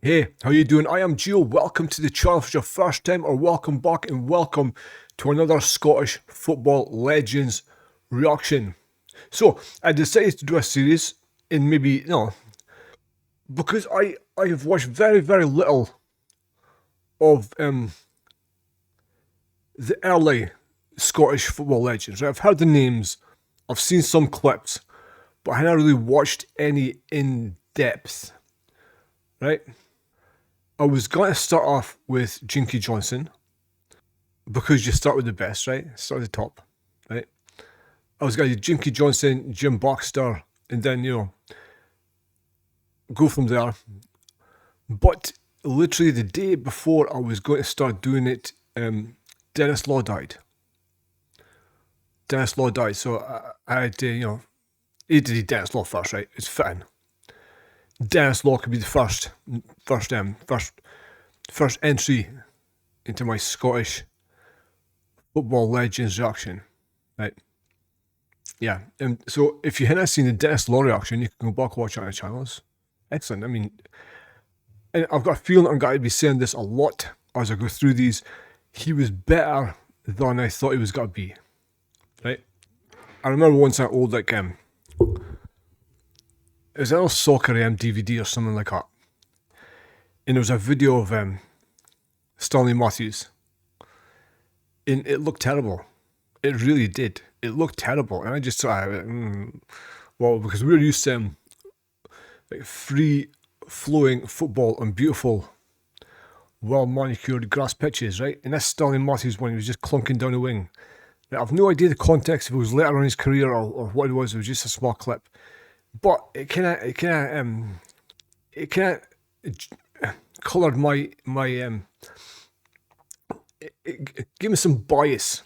Hey, how you doing? I am Gio. Welcome to the channel for your first time, or welcome back and welcome to another Scottish football legends reaction. So I decided to do a series in because I have watched very little of the early Scottish football legends. Right? I've heard the names, I've seen some clips, but I haven't really watched any in depth. Right? I was going to start off with JINKY Johnstone because you start with the best, right? Start at the top, right? I was going to do JINKY Johnstone, Jim Baxter, and then, go from there. But literally the day before I was going to start doing it, Dennis Law died. So I had to, he did Dennis Law first, right? It's fitting. Dennis Law could be the first entry into my Scottish football legends reaction, right? Yeah, and so if you haven't seen the Dennis Law reaction, you can go back and watch it on the channels. Excellent. I mean, and I've got a feeling I'm going to be saying this a lot as I go through these. He was better than I thought he was going to be, right? I remember once I old it was an old soccer DVD or something like that. And there was a video of Stanley Matthews. And it looked terrible. It really did. It looked terrible. And I just thought, well, because we're used to free flowing football on beautiful, well manicured grass pitches, right? And this Stanley Matthews one, he was just clunking down the wing. Now, I've no idea the context, if it was later on in his career or what it was just a small clip. But it kind of coloured my it gave me some bias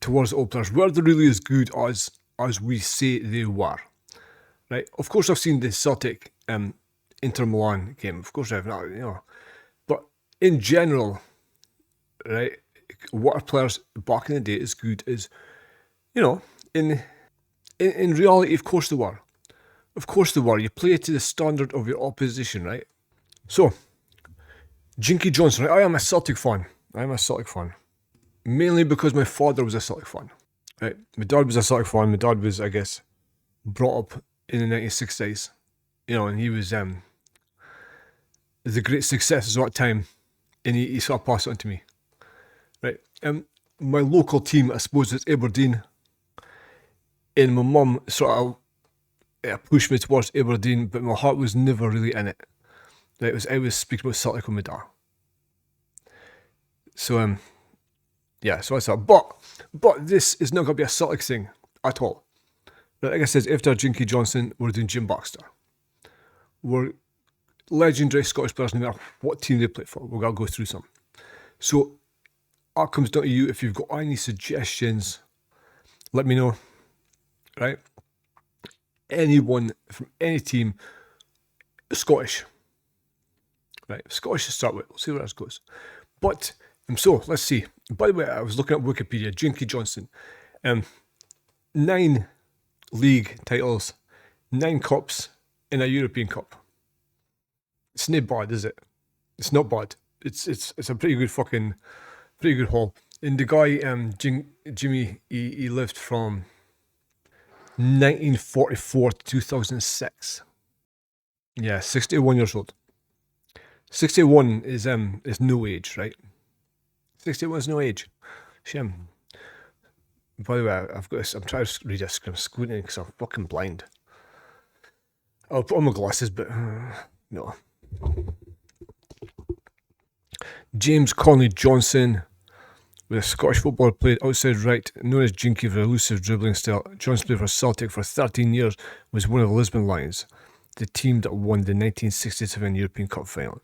towards old players. Were they really as good as we say they were? Right. Of course, I've seen the Celtic Inter Milan game. Of course, I've not. But in general, right, what are players back in the day as good as? In reality, of course they were. Of course they were. You play to the standard of your opposition, right? So, JINKY Johnstone, right? I am a Celtic fan. Mainly because my father was a Celtic fan. Right? My dad was a Celtic fan. My dad was, I guess, brought up in the 1960s. And he was the great success of that time. And he sort of passed it on to me. Right? My local team, I suppose, is Aberdeen. And my mum sort of pushed me towards Aberdeen, but my heart was never really in it. Right? I was speaking about Celtic with my dad. So so I thought, but this is not going to be a Celtic thing at all. Right? Like I said, after JINKY Johnstone, we're doing Jim Baxter. We're legendary Scottish players, no matter what team they play for. We're going to go through some. So that comes down to you. If you've got any suggestions, let me know. Right? Anyone from any team, Scottish. Right? Scottish to start with. We'll see where this goes. But, so, let's see. By the way, I was looking at Wikipedia, JINKY Johnstone. 9 league titles, 9 cups, and a European Cup. It's not bad, is it? It's not bad. It's a pretty good haul. And the guy, Jimmy, he lived from 1944 to 2006. Yeah, 61 years old. 61 is no age, right? 61 is no age. Shame. By the way, I've got this, I'm trying to read this, I'm squinting because I'm fucking blind. I'll put on my glasses, but no. James Connolly Johnstone, with a Scottish footballer, played outside right, known as JINKY for elusive dribbling style. Johnstone played for Celtic for 13 years, was one of the Lisbon Lions, the team that won the 1967 European Cup final.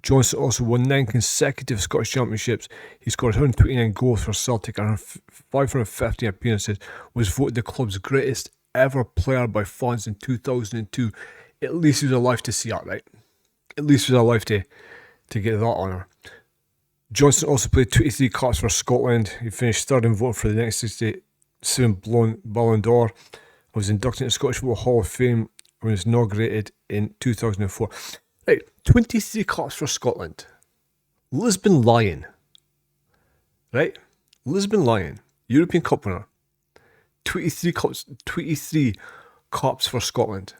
Johnstone also won 9 consecutive Scottish championships. He scored 129 goals for Celtic and 515 appearances, was voted the club's greatest ever player by fans in 2002. At least he was alive to see that, right? At least he was alive to get that honour. Johnstone also played 23 caps for Scotland. He finished third in voting for the 1967 Ballon d'Or. Was inducted into the Scottish Football Hall of Fame when it was inaugurated in 2004. Right, 23 caps for Scotland. Lisbon Lion. Right? Lisbon Lion, European Cup winner. 23 caps for Scotland.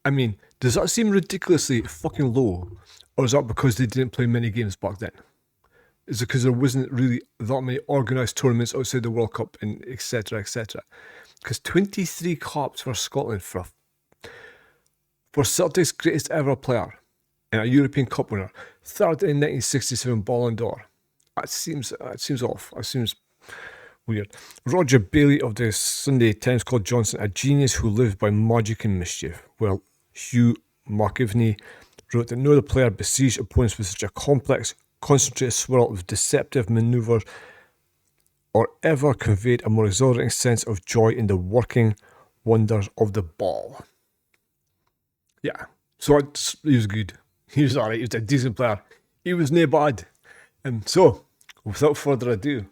I mean, does that seem ridiculously fucking low? Or is that because they didn't play many games back then? Is it because there wasn't really that many organised tournaments outside the World Cup and etc, etc? Because 23 caps for Scotland for Celtic's greatest ever player and a European Cup winner, third in 1967 Ballon d'Or. That seems off. That seems weird. Rodger, Baillie of the Sunday Times called Johnstone a genius who lived by magic and mischief. Well, Hugh McIlvanney wrote that no other player besieged opponents with such a complex, concentrated swirl of deceptive manoeuvres or ever conveyed a more exhilarating sense of joy in the working wonders of the ball. Yeah, so he was good. He was alright. He was a decent player. He was nae bad. And so, without further ado,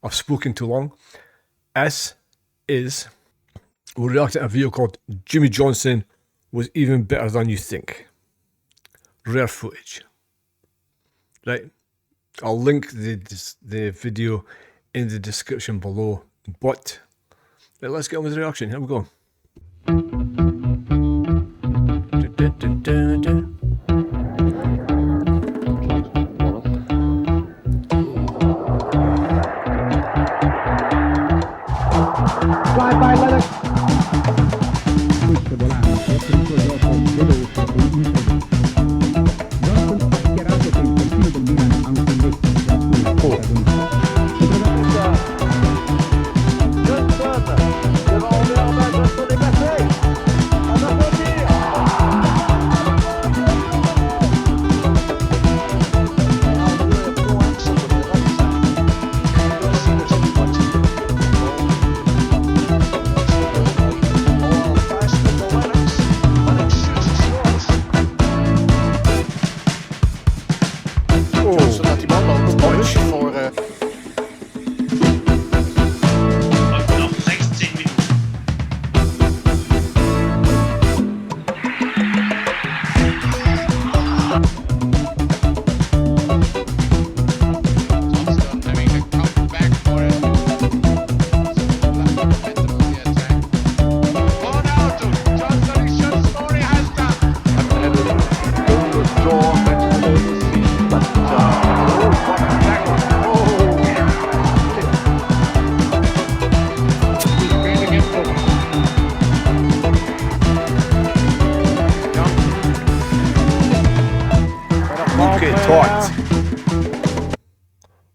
I've spoken too long. We're reacting to a video called Jinky Johnstone was even better than you think. Rare footage. Right? I'll link the video in the description below. But let's get on with the reaction. Here we go. Vai, Lennox! Questo volante è tenuto gioco veloce e intelligente. Johnstone ha dichiarato che il terzino del Milan ha un connesso tra suo protagonista.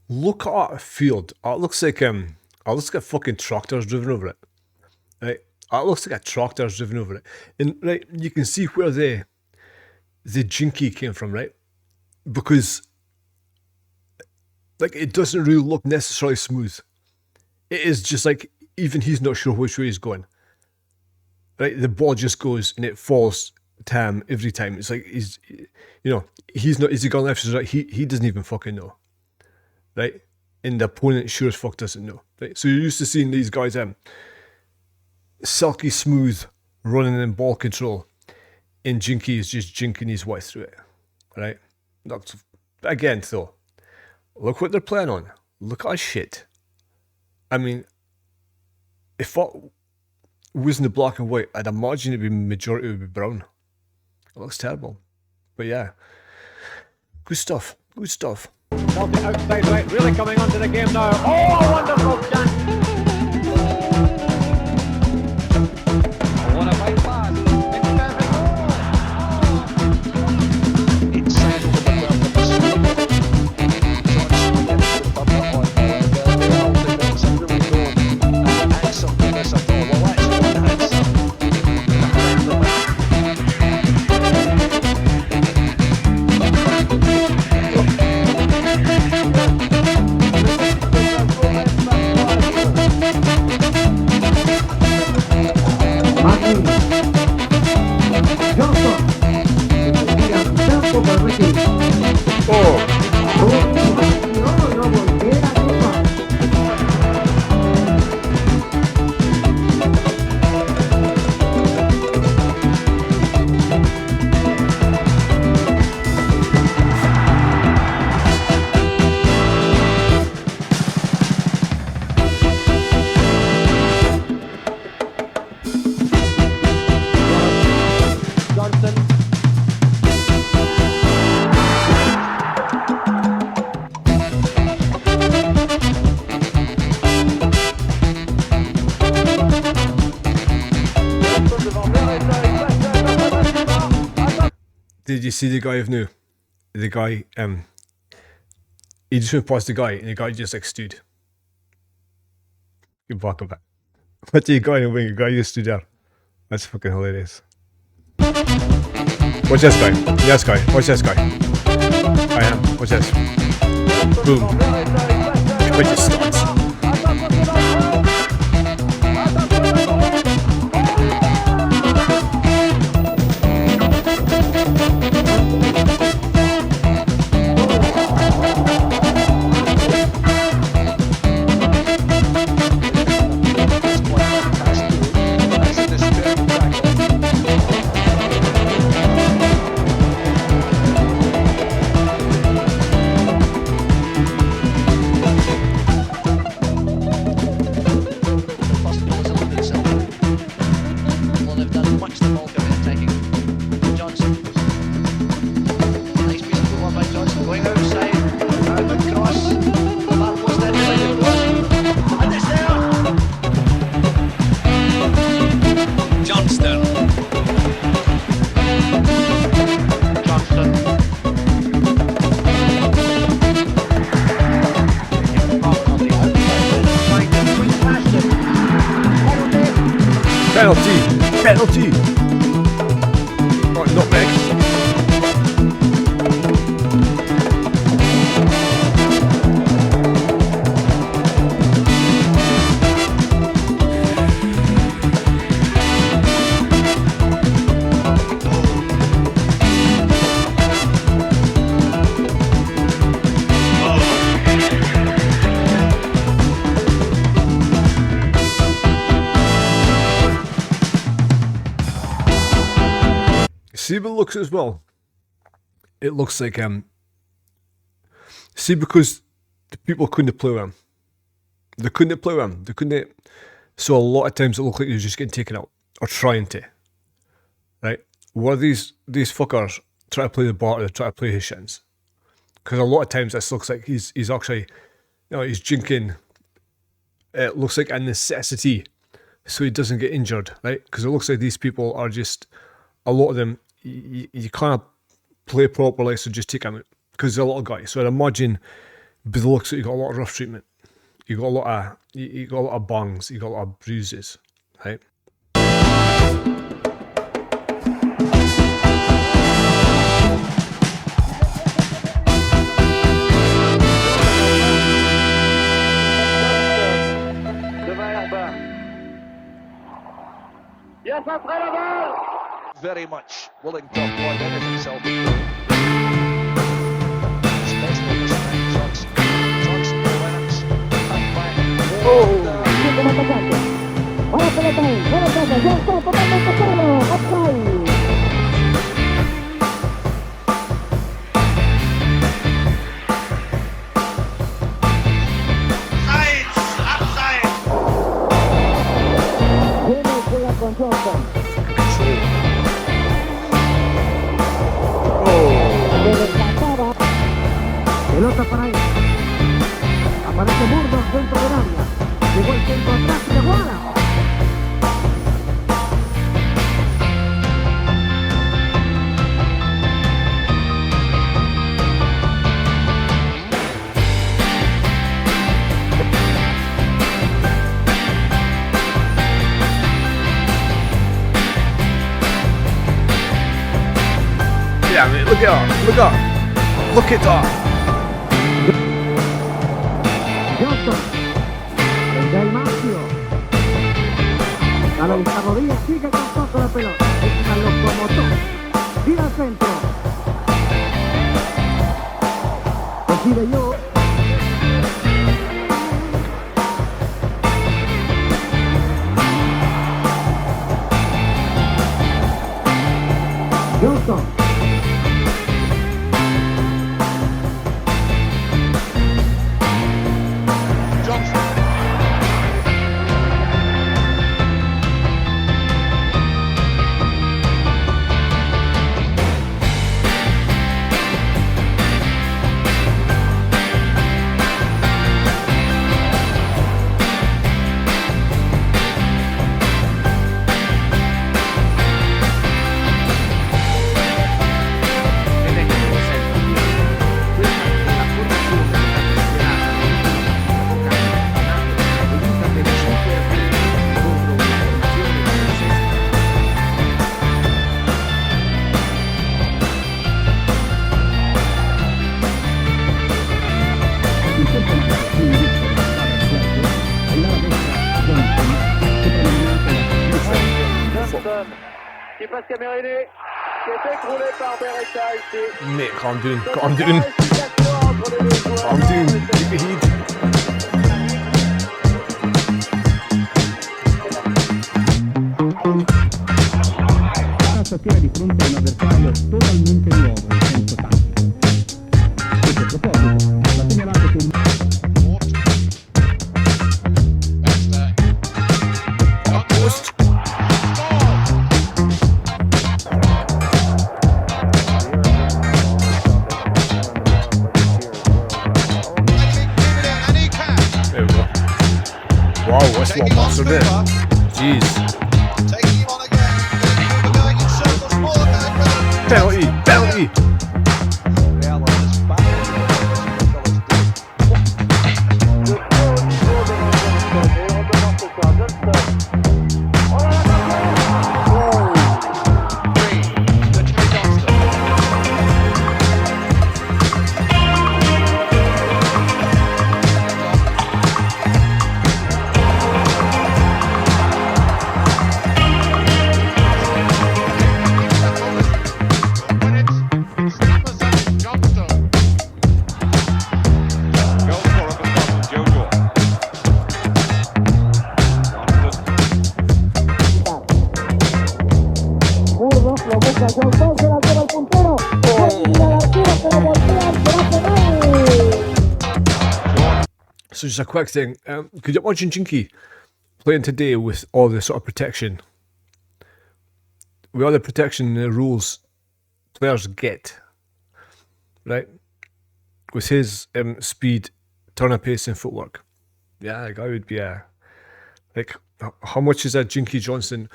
Look at a field. It looks like fucking tractors driven over it. Right? It looks like a tractor's driven over it. And right, you can see where the jinky came from, right? Because like it doesn't really look necessarily smooth. It is just like even he's not sure which way he's going. Right? The ball just goes and it falls to him every time. It's like he's not, is he going left or right? He doesn't even fucking know. Right? And the opponent sure as fuck doesn't know. Right? So you're used to seeing these guys silky smooth running in ball control. And Jinky is just jinking his way through it. Right? That's, again though, look what they're playing on. Look at that shit. I mean, if it wasn't the black and white, I'd imagine majority would be brown. It looks terrible. But yeah. Good stuff. Good stuff. Celtic outside right, really coming onto the game now. Oh, a wonderful chance! What a fine pass. It's perfect. Did you see the guy of new? The guy, he just went past the guy, and the guy just like stood. You back a bit. What do you got in the wing? The guy just stood there. That's fucking hilarious. Watch this guy. Yes, guy. Watch this guy. I am. Watch this. Boom. Guy just starts. Penalty! Oh, nutmeg. See what it looks as well. It looks like see, because the people couldn't play with him. They couldn't play with him. They couldn't. So a lot of times it looked like he was just getting taken out or trying to. Right? Were these fuckers trying to play the bar or try to play his shins? Because a lot of times this looks like he's actually, you know, he's jinking. It looks like a necessity so he doesn't get injured, right? Because it looks like these people are just, a lot of them, you can't play properly, so just take them out. Because they're a lot of guys. So I'd imagine, by the looks like you got a lot of rough treatment. You got a lot of, you got a lot of bangs. You got a lot of bruises, right? Yes, that's relevant. Very much willing to avoid anything Celtic. Especially this time, Johnson. Johnson relax. Up by Pelota para él. Aparece Murdoch dentro del área. Llegó el centro atrás y la jugada. Yeah, man, look at that. Look at that. Look at that. Johnstone. El del Macio. A la vista rodilla sigue con poco la pelota. Es una locomotora. Tira al centro. Decide yo. Johnstone. face Camerini, qui est écroulé par Beretta ici. Mate, calm down. Calm down. Calm down. Keep your head. Stasera di fronte a un avversario totalmente nuovo in senso tattico. E a proposito, va segnalato che il Post. There we go. Wow, what's what master there? Jeez. Penalty! Penalty! So just a quick thing, could you imagine Jinky playing today with all the sort of protection? With all the protection rules players get, right? With his speed, turn of pace and footwork. Yeah, like I would be like, how much is that Jinky Johnstone?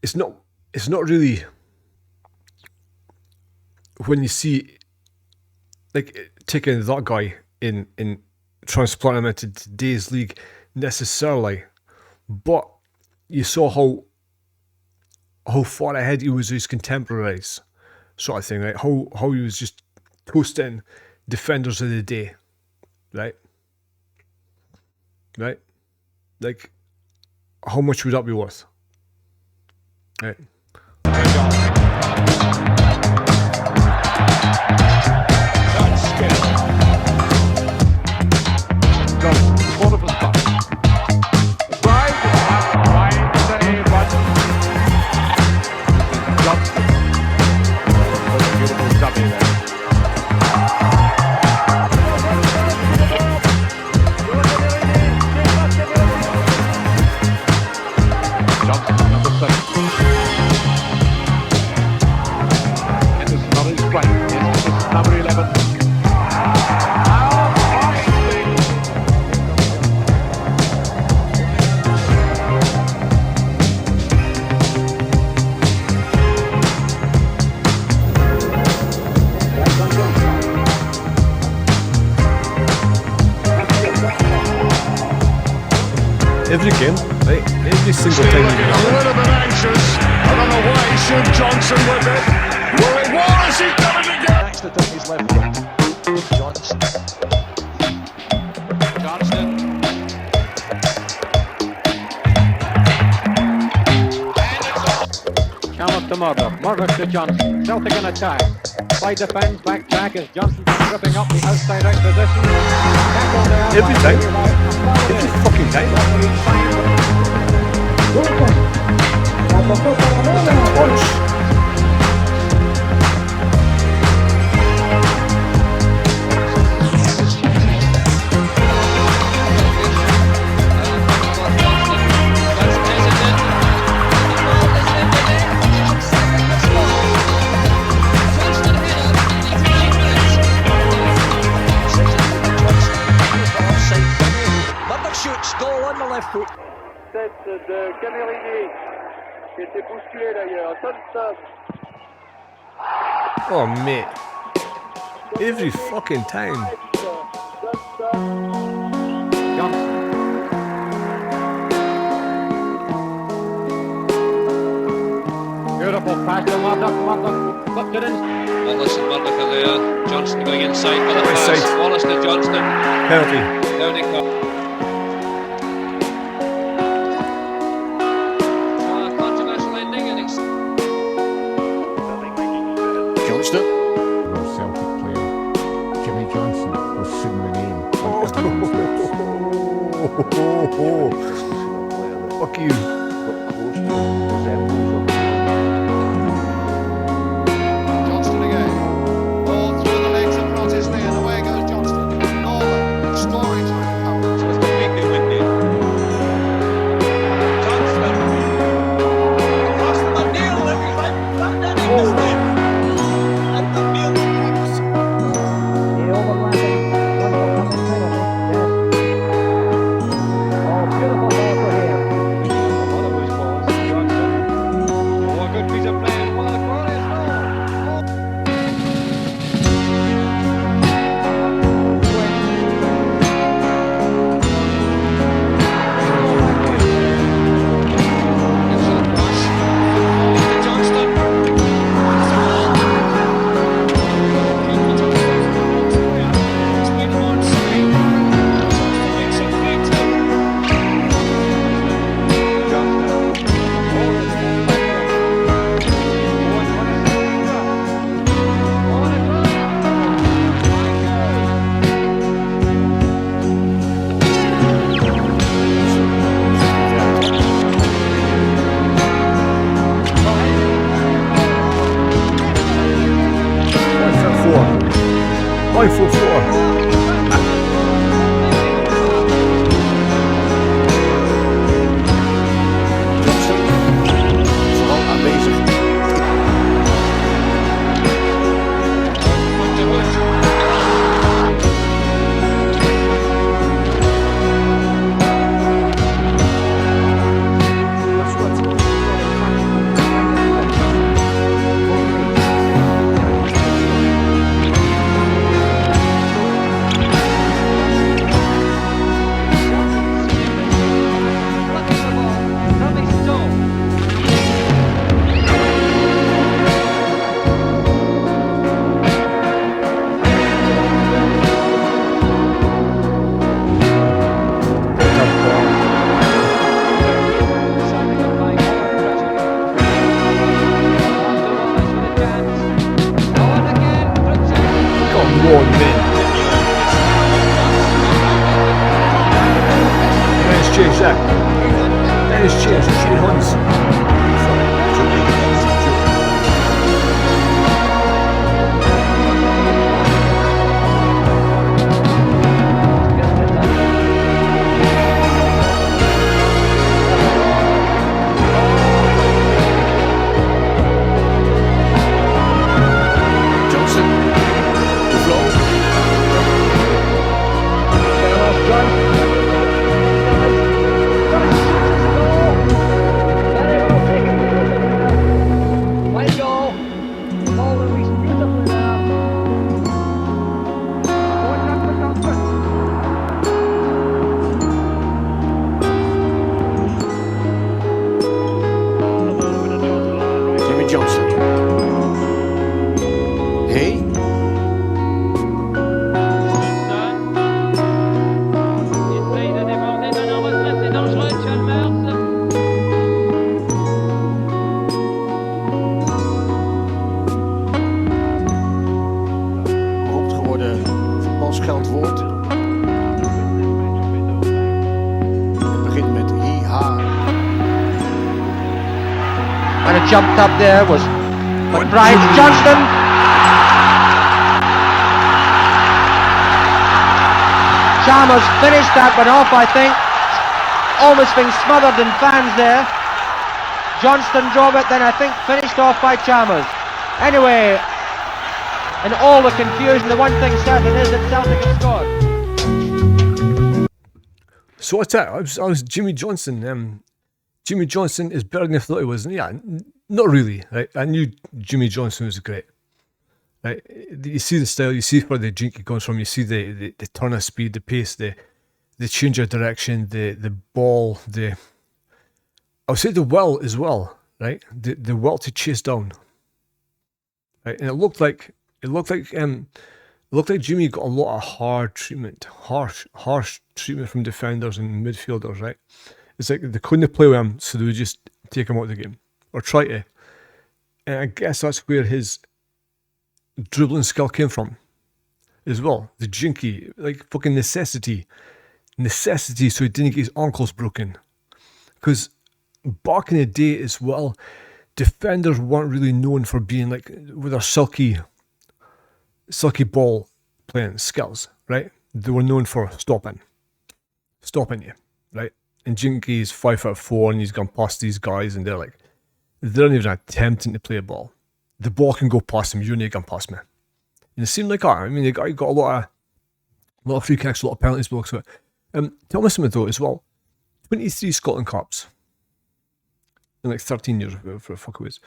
It's not really, when you see like taking that guy in transplanting him into today's league necessarily, but you saw how far ahead he was of his contemporaries, sort of thing, right? How he was just toasting defenders of the day, right? Right? Like, how much would that be worth? Right. That's skill. Johnson, corner for Scott. Right, right, save, but Johnson. What a beautiful dummy there. Johnson, number 7. Henderson on his flank. Yes, this is number 11. Every game, right? Every single time you A little bit anxious. I don't know why he's Hugh Johnson with it. Well, it was. He's done it again. Next to take his left foot. Johnson. Callum to Murdoch. Murdoch to Johnson. Celtic in attack. Side defence, back track as Johnson stripping up the outside out position. Tackle there. Every time. Every fucking time. Punch. Shoots, goal on the left foot. Tête de Camerini, qui était bousculé d'ailleurs. Johnson. Oh, mate. Every fucking time. Johnson. Beautiful pass to Murdoch. Murdoch flipped it in. Wallace and Murdoch are there. Johnston going inside for the Right pass. side. Wallace to Johnston. Penalty. Down he comes. Controversy Fuck you. Johnston again. Ball through the legs of Rodger and away goes Johnston. Norman exploring trying to cover. So it's completely windy. Johnston. Across the Neil, everything. That is it. And the Neil. The overlapping one for coming penalty. Yes. Oh, beautiful ball for here. One of those balls, Johnson. Oh, a good piece of play. What a glorious goal. Gives it a push. To Johnston. It's been on side. Johnston makes it 3-2. One for four. Vooral aanwezig. Come on, man. Let's change that. Let's change the shit hunts. Johnson. De flow. Let's go. Ball released beautifully there. Going up for Johnson. Jimmy Johnson. Hey. Essaye de déborder malheureusement, c'est dangereux, Chalmers. Beroemd geworden voetbalscheldwoord. Het begint met hi-ha. And it jumped up there was McBride. Johnston. Chalmers finished that one off, I think. Almost being smothered in fans there. Johnston drove it, then I think finished off by Chalmers. Anyway, in all the confusion, the one thing certain is that Celtic have scored. So what's that? I was Jimmy Johnson. Jimmy Johnson is better than I thought he was. Yeah, not really. Right? I knew Jimmy Johnson was great. Right? You see the style, you see where the jinky comes from, you see the turn of speed, the pace, the change of direction, the ball, I'll say the will as well, right? The will to chase down. Right? And it looked like Jimmy got a lot of harsh treatment from defenders and midfielders, right? It's like they couldn't play with him, so they would just take him out of the game or try to. And I guess that's where his dribbling skill came from as well. The jinky, like fucking necessity necessity so he didn't get his ankles broken. Because back in the day as well, defenders weren't really known for being like with their silky ball playing skills, right? They were known for stopping you, right? And Jinky's 5'4" and he's gone past these guys and they're not even attempting to play a ball. The ball can go past him, you're not going past me. And it seemed like that. I mean, the guy got a lot of free kicks, a lot of penalties blocks. Tell me something though as well. 23 Scotland Cups in like 13 years, whatever the fuck it was.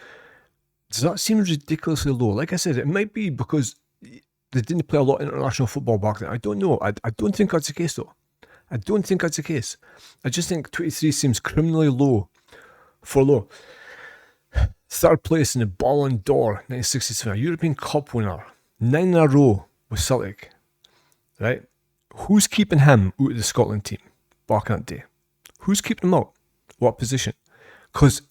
Does that seem ridiculously low? Like I said, it might be because they didn't play a lot of international football back then. I don't know. I don't think that's the case though. I don't think that's the case. I just think 23 seems criminally low for low. Third place in the Ballon d'Or 1967, a European Cup winner, 9 in a row with Celtic, right? Who's keeping him out of the Scotland team back in that day? Who's keeping him out? What position? Because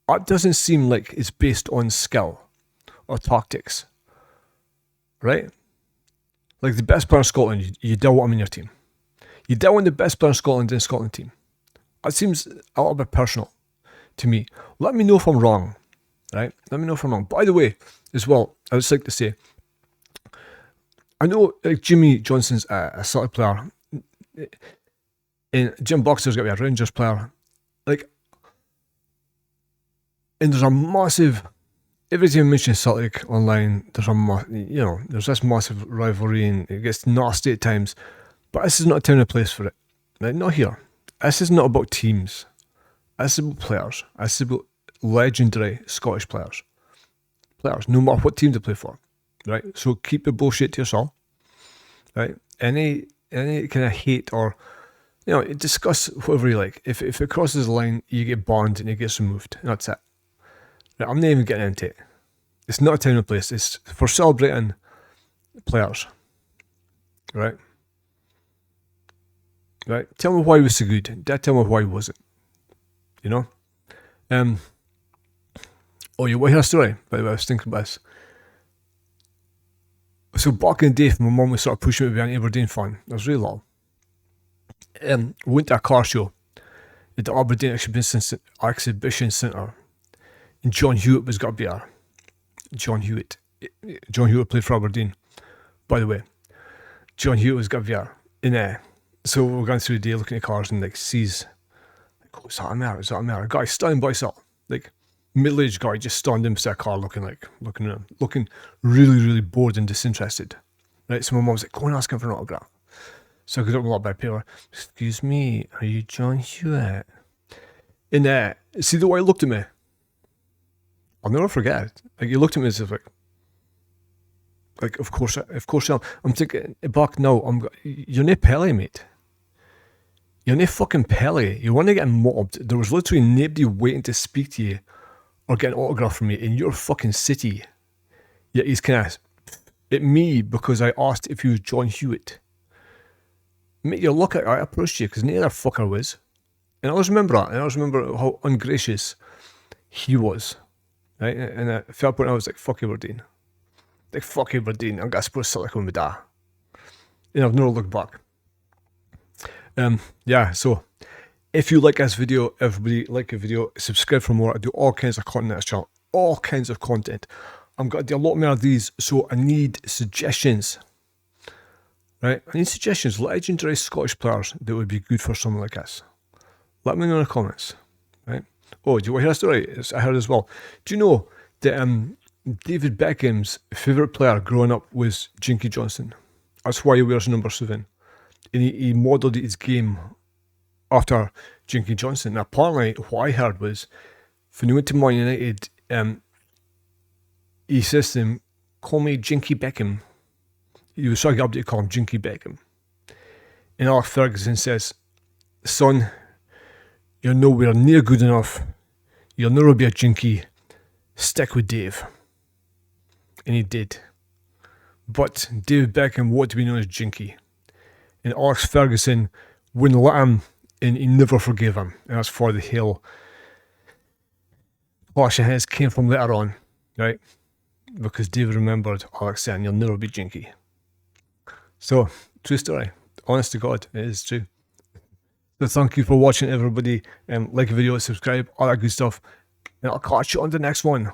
that doesn't seem like it's based on skill or tactics, right? Like the best player in Scotland, you don't want him in your team. You don't want the best player in Scotland in the Scotland team. That seems a little bit personal to me. Let me know if I'm wrong, right? Let me know if I'm wrong. By the way, as well, I would just like to say, I know like JINKY Johnston's a Celtic player, and Jim Boxer's got to be a Rangers player. Like, and there's a massive, every time you mention Celtic online, there's this massive rivalry and it gets nasty at times. But this is not a time and place for it. Right? Not here. This is not about teams. This is about players. This is about legendary Scottish players. Players, no matter what team they play for. Right? So keep the bullshit to yourself. Right? Any kind of hate or, discuss whatever you like. If it crosses the line, you get banned and it gets removed. That's it. Right? I'm not even getting into it. It's not a time and place. It's for celebrating players. Right? Right? Tell me why he was so good. Dad, tell me why he wasn't. You know? Oh, you want to hear a story? By the way, I was thinking about this. So back in the day, my mum was sort of pushing me to be an Aberdeen fan. I was really little. We went to a car show at the Aberdeen Exhibition Centre. And John Hewitt was got a beer. John Hewitt played for Aberdeen. By the way, John Hewitt was got a beer. And so we're going through the day looking at cars and sees, oh, is that a mare? Is that a mare? A guy standing by himself, middle-aged guy just standing beside a car looking around, looking really, really bored and disinterested. Right, so my mum was like, go and ask him for an autograph. So I got up a lot by paper. Excuse me, are you John Hewitt? And see the way he looked at me? I'll never forget it. He looked at me as if of course I am. I'm thinking back now, you're no Pele, mate. You're no fucking Pele. You want to get mobbed. There was literally nobody waiting to speak to you or get an autograph from you in your fucking city. Yet he's kind of at me because I asked if he was John Hewitt. Mate, you're lucky I approached you because neither fucker was. And I always remember that. And I always remember how ungracious he was. Right? And at that point I was like, fuck Aberdeen. Fuck Aberdeen, I'm going to support Celtic when we die. And I've never looked back. So if you like this video, everybody like the video, subscribe for more. I do all kinds of content on this channel. All kinds of content. I'm going to do a lot more of these, so I need suggestions. Right? I need suggestions. Legendary Scottish players that would be good for something like this. Let me know in the comments. Right? Oh, do you want to hear a story? I heard as well. Do you know that David Beckham's favourite player growing up was JINKY Johnstone? That's why he wears number 7. And he modelled his game after JINKY Johnstone. Now, apparently, what I heard was, when he went to Man United, he says to him, call me JINKY Beckham. He was trying to get up to call him JINKY Beckham. And Alex Ferguson says, son, you're nowhere near good enough. You'll never be a JINKY. Stick with Dave. And he did. But David Beckham wanted to be known as JINKY. And Alex Ferguson wouldn't let him, and he never forgave him. And that's for the hill. Clash of Heads came from later on, right? Because David remembered Alex saying, you'll never be JINKY. So, true story. Honest to God, it is true. So thank you for watching, everybody. Like a video, subscribe, all that good stuff. And I'll catch you on the next one.